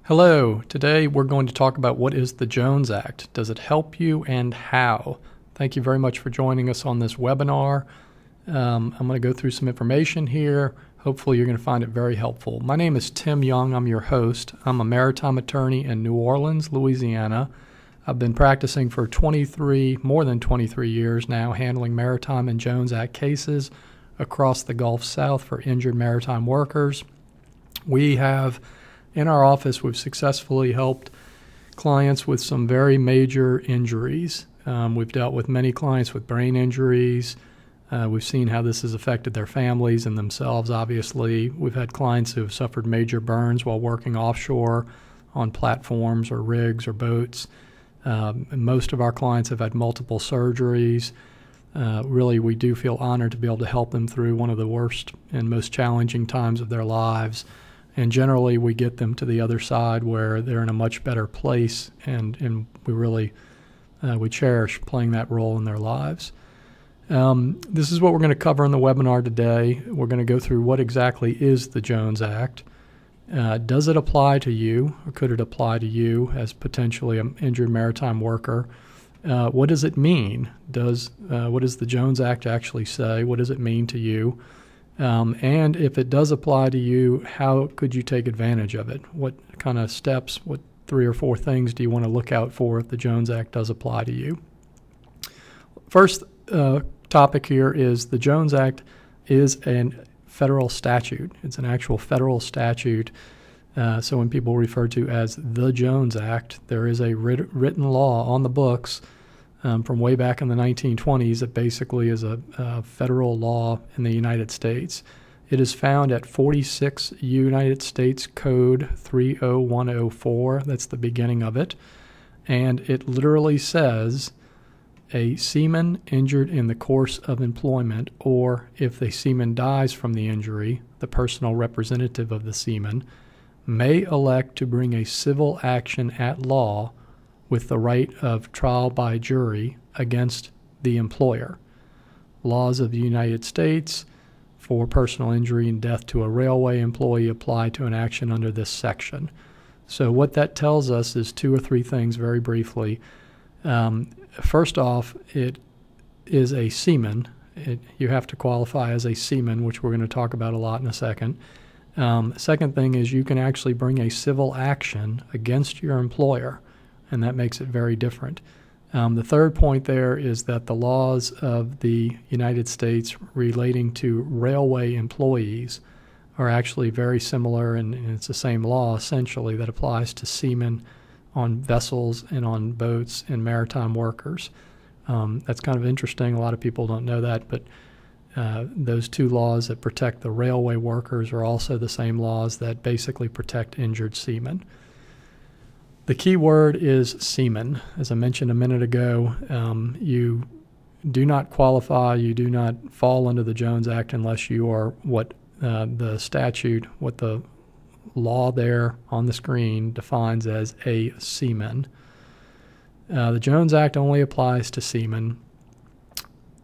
Hello, today we're going to talk about what is the Jones Act. Does it help you and how? Thank you very much for joining us on this webinar. I'm going to go through some information here. Hopefully you're going to find it very helpful. My name is Tim Young. I'm your host. I'm a maritime attorney in New Orleans, Louisiana. I've been practicing for more than 23 years now, handling maritime and Jones Act cases across the Gulf South for injured maritime workers. In our office, we've successfully helped clients with some very major injuries. We've dealt with many clients with brain injuries. We've seen how this has affected their families and themselves, obviously. We've had clients who have suffered major burns while working offshore on platforms or rigs or boats. Most of our clients have had multiple surgeries. Really, we do feel honored to be able to help them through one of the worst and most challenging times of their lives. And generally, we get them to the other side where they're in a much better place, and we cherish playing that role in their lives. This is what we're going to cover in the webinar today. We're going to go through what exactly is the Jones Act. Does it apply to you, or could it apply to you as potentially an injured maritime worker? What does it mean? What does the Jones Act actually say? What does it mean to you? And if it does apply to you, how could you take advantage of it? What kind of steps, what 3 or 4 things do you want to look out for if the Jones Act does apply to you? First topic here is the Jones Act is a federal statute. It's an actual federal statute. So when people refer to as the Jones Act, there is a written law on the books from way back in the 1920s that basically is a federal law in the United States. It is found at 46 United States Code 30104. That's the beginning of it. And it literally says a seaman injured in the course of employment, or if the seaman dies from the injury, the personal representative of the seaman may elect to bring a civil action at law with the right of trial by jury against the employer. Laws of the United States for personal injury and death to a railway employee apply to an action under this section. So what that tells us is 2 or 3 things very briefly. First off, it is a seaman. You have to qualify as a seaman, which we're going to talk about a lot in a second. Second thing is you can actually bring a civil action against your employer, and that makes it very different. The third point there is that the laws of the United States relating to railway employees are actually very similar, and it's the same law essentially that applies to seamen on vessels and on boats and maritime workers. That's kind of interesting. A lot of people don't know that, but those 2 laws that protect the railway workers are also the same laws that basically protect injured seamen. The key word is seaman. As I mentioned a minute ago, you do not qualify, you do not fall under the Jones Act unless you are what the law there on the screen defines as a seaman. The Jones Act only applies to seamen.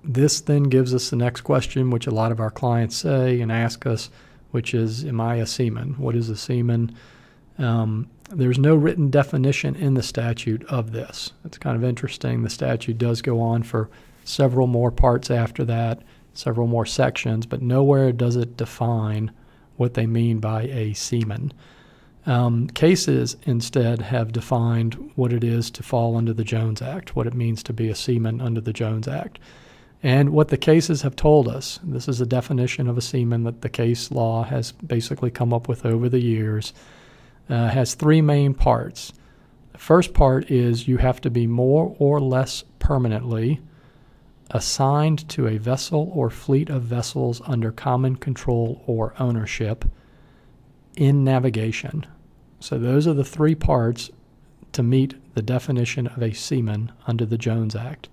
This then gives us the next question, which a lot of our clients say and ask us, which is, am I a seaman? What is a seaman? There's no written definition in the statute of this. It's kind of interesting. The statute does go on for several more parts after that, several more sections, but nowhere does it define what they mean by a seaman. Cases instead have defined what it is to fall under the Jones Act, what it means to be a seaman under the Jones Act. And what the cases have told us, this is a definition of a seaman that the case law has basically come up with over the years, has 3 main parts. The first part is you have to be more or less permanently assigned to a vessel or fleet of vessels under common control or ownership in navigation. So those are the 3 parts to meet the definition of a seaman under the Jones Act.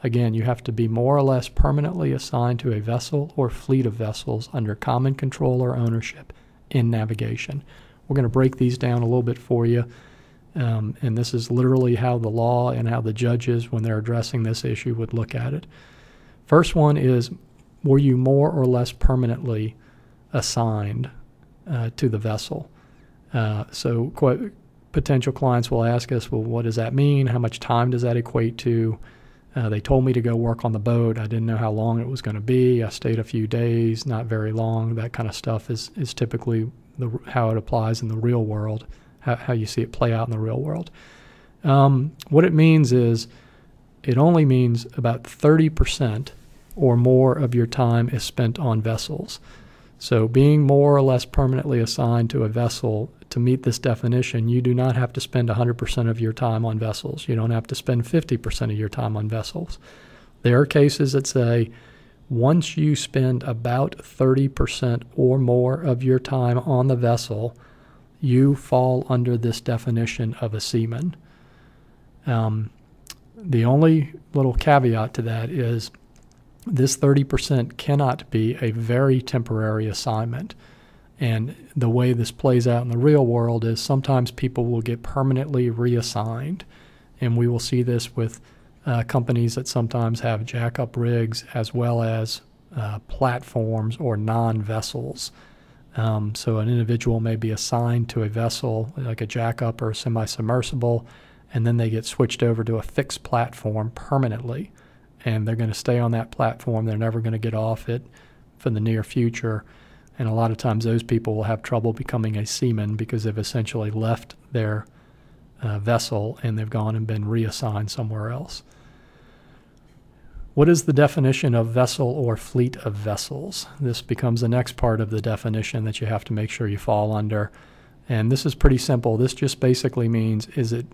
Again, you have to be more or less permanently assigned to a vessel or fleet of vessels under common control or ownership in navigation. We're going to break these down a little bit for you, and this is literally how the law and how the judges, when they're addressing this issue, would look at it. First one is, were you more or less permanently assigned to the vessel? So potential clients will ask us, well, what does that mean? How much time does that equate to? They told me to go work on the boat. I didn't know how long it was going to be. I stayed a few days, not very long. That kind of stuff is typically how it applies in the real world, how you see it play out in the real world. What it means is it only means about 30% or more of your time is spent on vessels. So being more or less permanently assigned to a vessel, to meet this definition, you do not have to spend 100% of your time on vessels. You don't have to spend 50% of your time on vessels. There are cases that say once you spend about 30% or more of your time on the vessel, you fall under this definition of a seaman. The only little caveat to that is this 30% cannot be a very temporary assignment. And the way this plays out in the real world is sometimes people will get permanently reassigned. And we will see this with companies that sometimes have jackup rigs as well as platforms or non-vessels. So an individual may be assigned to a vessel like a jackup or a semi-submersible, and then they get switched over to a fixed platform permanently. And they're going to stay on that platform. They're never going to get off it for the near future. And a lot of times those people will have trouble becoming a seaman because they've essentially left their vessel and they've gone and been reassigned somewhere else. What is the definition of vessel or fleet of vessels? This becomes the next part of the definition that you have to make sure you fall under. And this is pretty simple. This just basically means, is it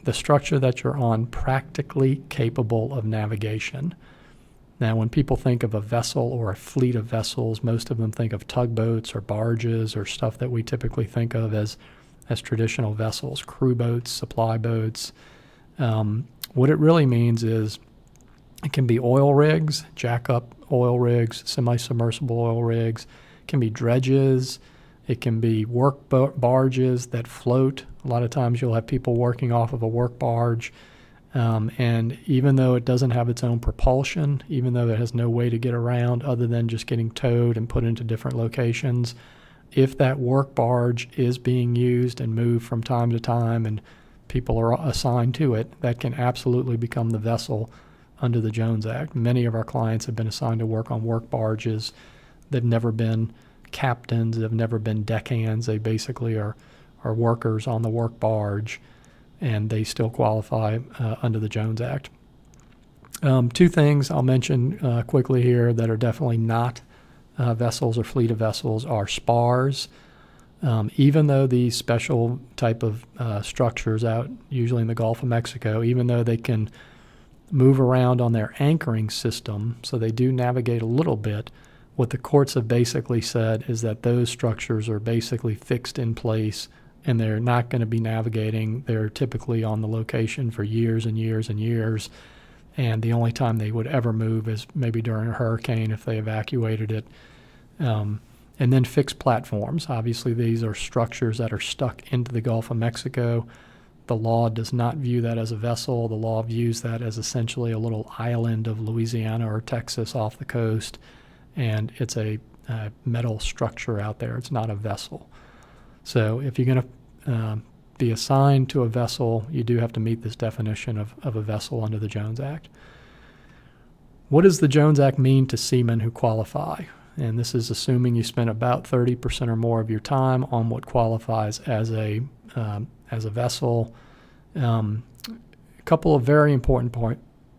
the structure that you're on practically capable of navigation? Now, when people think of a vessel or a fleet of vessels, most of them think of tugboats or barges or stuff that we typically think of as traditional vessels, crew boats, supply boats. What it really means is it can be oil rigs, jack-up oil rigs, semi-submersible oil rigs. It can be dredges. It can be work barges that float. A lot of times you'll have people working off of a work barge. And even though it doesn't have its own propulsion, even though it has no way to get around other than just getting towed and put into different locations, if that work barge is being used and moved from time to time and people are assigned to it, that can absolutely become the vessel under the Jones Act. Many of our clients have been assigned to work on work barges. They've never been captains. They've never been deckhands. They basically are workers on the work barge, and they still qualify under the Jones Act. Two things I'll mention quickly here that are definitely not vessels or fleet of vessels are spars. Even though these special type of structures out usually in the Gulf of Mexico, even though they can move around on their anchoring system, so they do navigate a little bit, what the courts have basically said is that those structures are basically fixed in place and they're not going to be navigating. They're typically on the location for years and years and years. And the only time they would ever move is maybe during a hurricane if they evacuated it. And then fixed platforms. Obviously, these are structures that are stuck into the Gulf of Mexico. The law does not view that as a vessel. The law views that as essentially a little island of Louisiana or Texas off the coast. And it's a metal structure out there. It's not a vessel. So if you're going to be assigned to a vessel, you do have to meet this definition of a vessel under the Jones Act. What does the Jones Act mean to seamen who qualify? And this is assuming you spend about 30% or more of your time on what qualifies as a vessel. A couple of very important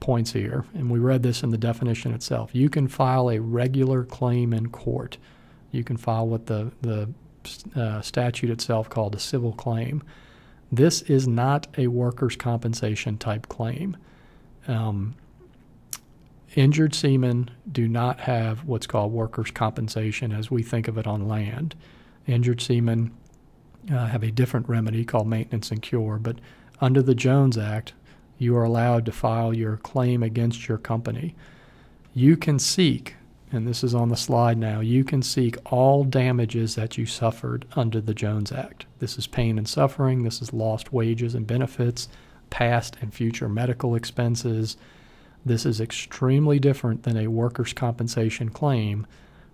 points here, and we read this in the definition itself. You can file a regular claim in court. You can file what the statute itself called a civil claim. This is not a workers' compensation type claim. Injured seamen do not have what's called workers' compensation as we think of it on land. Injured seamen have a different remedy called maintenance and cure, but under the Jones Act, you are allowed to file your claim against your company. You can seek, and this is on the slide now, you can seek all damages that you suffered under the Jones Act. This is pain and suffering, this is lost wages and benefits, past and future medical expenses. This is extremely different than a workers' compensation claim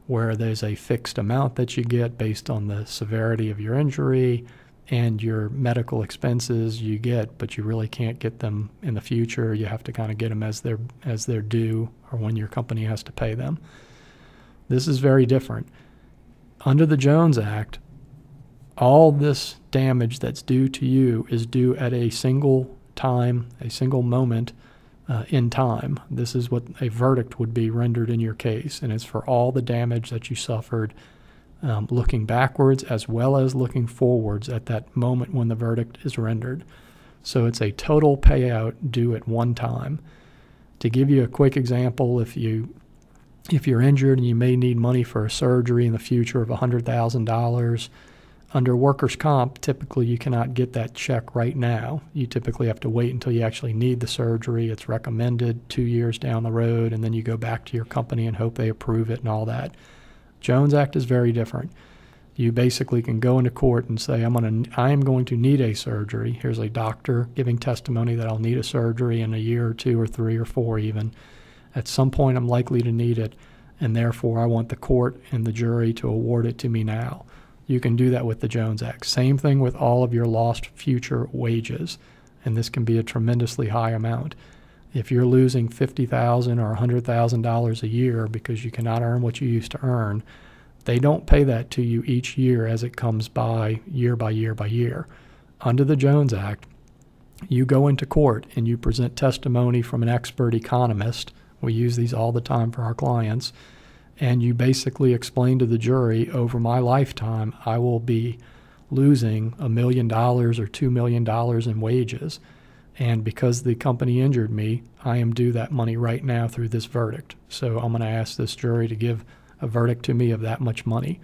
where there's a fixed amount that you get based on the severity of your injury, and your medical expenses you get, but you really can't get them in the future. You have to kind of get them as they're due or when your company has to pay them. This is very different. Under the Jones Act, all this damage that's due to you is due at a single time, a single moment in time. This is what a verdict would be rendered in your case, and it's for all the damage that you suffered looking backwards as well as looking forwards at that moment when the verdict is rendered. So it's a total payout due at one time. To give you a quick example, if you're injured and you may need money for a surgery in the future of $100,000, under workers' comp, typically you cannot get that check right now. You typically have to wait until you actually need the surgery. It's recommended 2 years down the road, and then you go back to your company and hope they approve it and all that. Jones Act is very different. You basically can go into court and say, I am going to need a surgery. Here's a doctor giving testimony that I'll need a surgery in a year or 2 or 3 or 4 even. At some point I'm likely to need it, and therefore I want the court and the jury to award it to me now. You can do that with the Jones Act. Same thing with all of your lost future wages, and this can be a tremendously high amount. If you're losing $50,000 or $100,000 a year because you cannot earn what you used to earn, they don't pay that to you each year as it comes by year by year by year. Under the Jones Act, you go into court and you present testimony from an expert economist. We use these all the time for our clients. And you basically explain to the jury, over my lifetime, I will be losing $1 million or $2 million in wages. And because the company injured me, I am due that money right now through this verdict. So I'm going to ask this jury to give a verdict to me of that much money.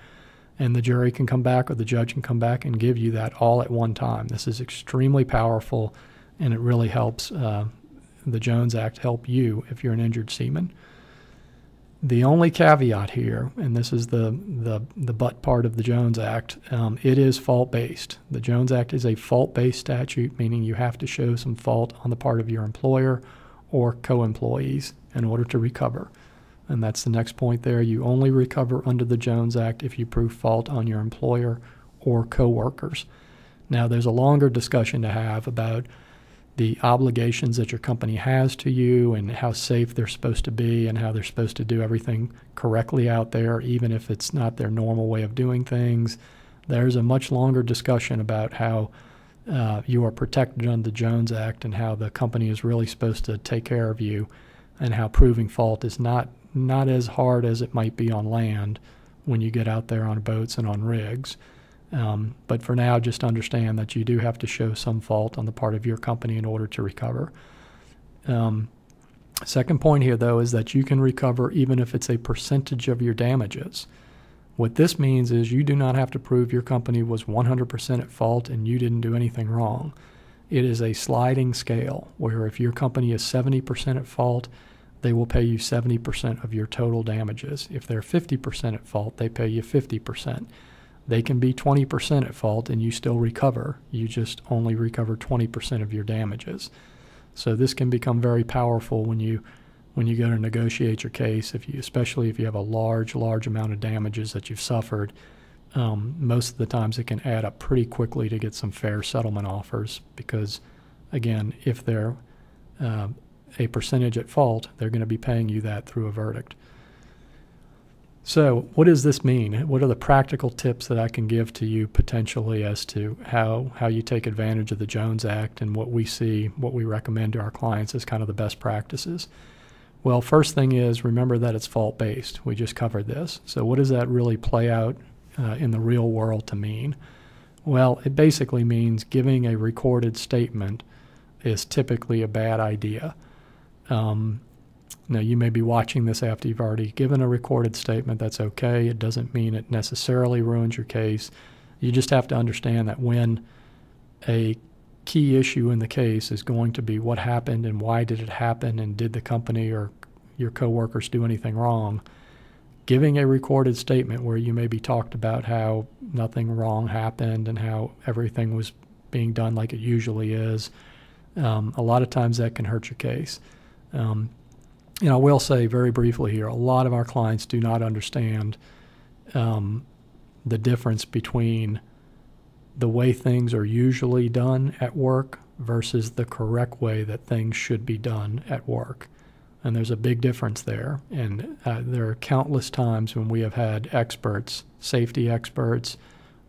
And the jury can come back, or the judge can come back and give you that all at one time. This is extremely powerful, and it really helps the Jones Act help you if you're an injured seaman. The only caveat here, and this is the but part of the Jones Act, it is fault-based. The Jones Act is a fault-based statute, meaning you have to show some fault on the part of your employer or co-employees in order to recover. And that's the next point there. You only recover under the Jones Act if you prove fault on your employer or co-workers. Now, there's a longer discussion to have about the obligations that your company has to you and how safe they're supposed to be and how they're supposed to do everything correctly out there, even if it's not their normal way of doing things. There's a much longer discussion about how you are protected under the Jones Act and how the company is really supposed to take care of you, and how proving fault is not as hard as it might be on land when you get out there on boats and on rigs. But for now, just understand that you do have to show some fault on the part of your company in order to recover. Second point here, though, is that you can recover even if it's a percentage of your damages. What this means is you do not have to prove your company was 100% at fault and you didn't do anything wrong. It is a sliding scale where if your company is 70% at fault, they will pay you 70% of your total damages. If they're 50% at fault, they pay you 50%. They can be 20% at fault and you still recover. You just only recover 20% of your damages. So this can become very powerful when you go to negotiate your case, especially if you have a large amount of damages that you've suffered. Most of the times it can add up pretty quickly to get some fair settlement offers because, again, if they're a percentage at fault, they're going to be paying you that through a verdict. So what does this mean? What are the practical tips that I can give to you potentially as to how you take advantage of the Jones Act and what we recommend to our clients as kind of the best practices? Well, first thing is remember that it's fault-based. We just covered this. So what does that really play out in the real world to mean? Well, it basically means giving a recorded statement is typically a bad idea. Now, you may be watching this after you've already given a recorded statement. That's okay. It doesn't mean it necessarily ruins your case. You just have to understand that when a key issue in the case is going to be what happened and why did it happen and did the company or your coworkers do anything wrong, giving a recorded statement where you maybe talked about how nothing wrong happened and how everything was being done like it usually is, a lot of times that can hurt your case. I will say very briefly here, a lot of our clients do not understand the difference between the way things are usually done at work versus the correct way that things should be done at work. And there's a big difference there. And there are countless times when we have had experts, safety experts,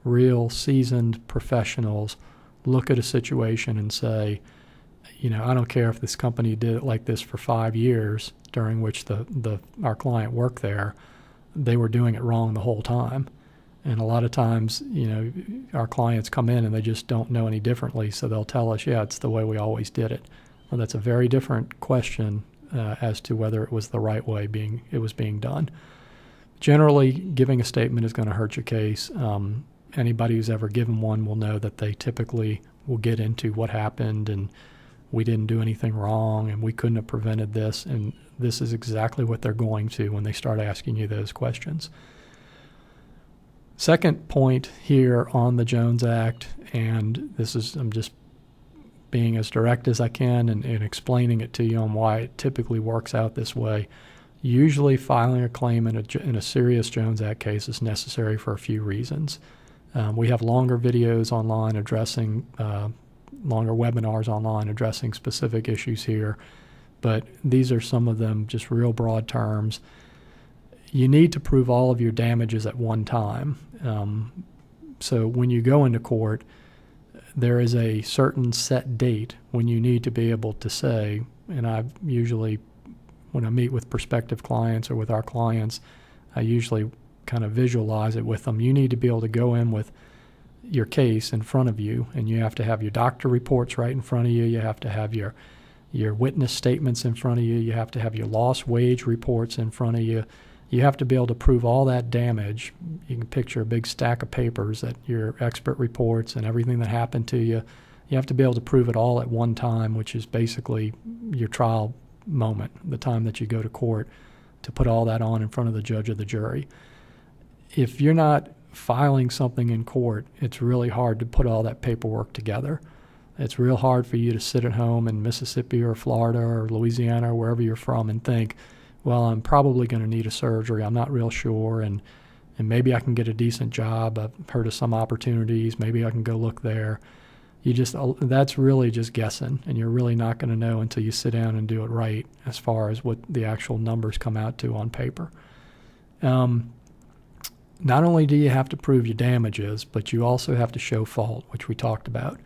real seasoned professionals look at a situation and say, I don't care if this company did it like this for 5 years during which our client worked there, they were doing it wrong the whole time. And a lot of times, our clients come in and they just don't know any differently, so they'll tell us, yeah, it's the way we always did it. Well, that's a very different question as to whether it was the right way it was being done. Generally, giving a statement is going to hurt your case. Anybody who's ever given one will know that they typically will get into what happened and we didn't do anything wrong and we couldn't have prevented this. And this is exactly what they're going to when they start asking you those questions. Second point here on the Jones Act, and I'm just being as direct as I can and explaining it to you on why it typically works out this way. Usually filing a claim in a serious Jones Act case is necessary for a few reasons. We have longer videos online longer webinars online addressing specific issues here, but these are some of them, just real broad terms. You need to prove all of your damages at one time. So when you go into court, there is a certain set date when you need to be able to say, and I usually, when I meet with prospective clients or with our clients, I usually kind of visualize it with them. You need to be able to go in with your case in front of you, and you have to have your doctor reports right in front of you. You have to have your witness statements in front of you. You have to have your lost wage reports in front of you. You have to be able to prove all that damage. You can picture a big stack of papers that your expert reports and everything that happened to you. You have to be able to prove it all at one time, which is basically your trial moment, the time that you go to court, to put all that on in front of the judge or the jury. If you're not filing something in court, it's really hard to put all that paperwork together. It's real hard for you to sit at home in Mississippi or Florida or Louisiana or wherever you're from and think, well, I'm probably going to need a surgery. I'm not real sure, and maybe I can get a decent job. I've heard of some opportunities. Maybe I can go look there. That's really just guessing, and you're really not going to know until you sit down and do it right as far as what the actual numbers come out to on paper. Not only do you have to prove your damages, but you also have to show fault, which we talked about.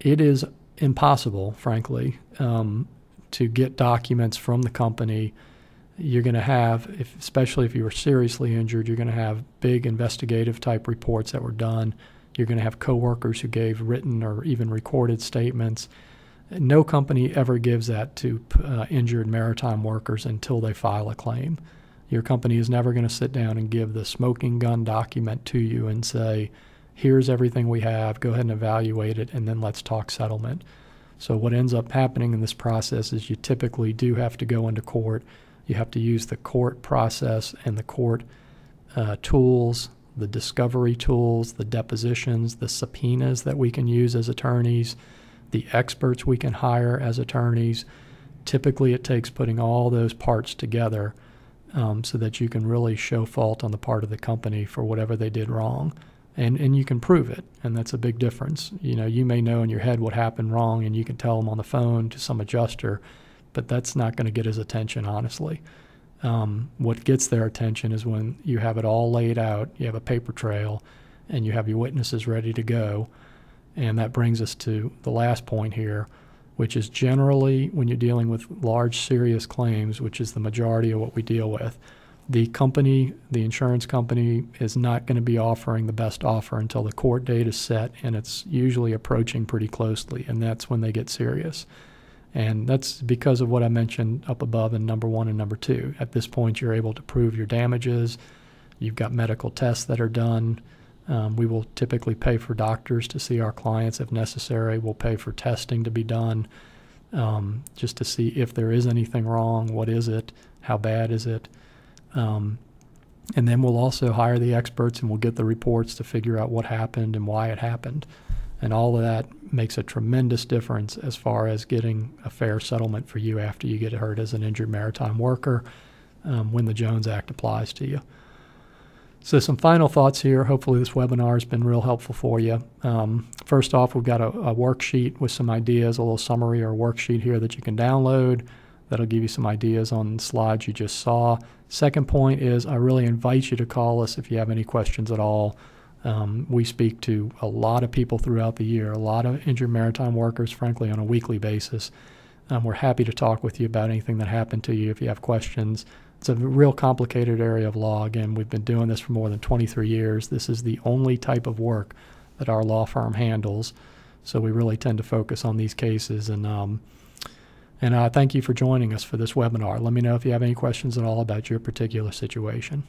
It is impossible, frankly, to get documents from the company. You're going to have, especially if you were seriously injured, you're going to have big investigative type reports that were done. You're going to have coworkers who gave written or even recorded statements. No company ever gives that to injured maritime workers until they file a claim. Your company is never going to sit down and give the smoking gun document to you and say, here's everything we have, go ahead and evaluate it, and then let's talk settlement. So what ends up happening in this process is you typically do have to go into court. You have to use the court process and the court tools, the discovery tools, the depositions, the subpoenas that we can use as attorneys, the experts we can hire as attorneys. Typically it takes putting all those parts together so that you can really show fault on the part of the company for whatever they did wrong. And you can prove it, and that's a big difference. You may know in your head what happened wrong, and you can tell them on the phone to some adjuster, but that's not going to get his attention, honestly. What gets their attention is when you have it all laid out, you have a paper trail, and you have your witnesses ready to go. And that brings us to the last point here, which is generally when you're dealing with large, serious claims, which is the majority of what we deal with, the company, the insurance company, is not going to be offering the best offer until the court date is set, and it's usually approaching pretty closely, and that's when they get serious. And that's because of what I mentioned up above in number 1 and number 2. At this point, you're able to prove your damages. You've got medical tests that are done. We will typically pay for doctors to see our clients if necessary. We'll pay for testing to be done just to see if there is anything wrong, what is it, how bad is it. And then we'll also hire the experts and we'll get the reports to figure out what happened and why it happened. And all of that makes a tremendous difference as far as getting a fair settlement for you after you get hurt as an injured maritime worker when the Jones Act applies to you. So some final thoughts here. Hopefully this webinar has been real helpful for you. First off, we've got a worksheet with some ideas, a little summary or worksheet here that you can download. That'll give you some ideas on the slides you just saw. Second point is I really invite you to call us if you have any questions at all. We speak to a lot of people throughout the year, a lot of injured maritime workers, frankly, on a weekly basis. We're happy to talk with you about anything that happened to you if you have questions. It's a real complicated area of law. Again, we've been doing this for more than 23 years. This is the only type of work that our law firm handles. So we really tend to focus on these cases. And thank you for joining us for this webinar. Let me know if you have any questions at all about your particular situation.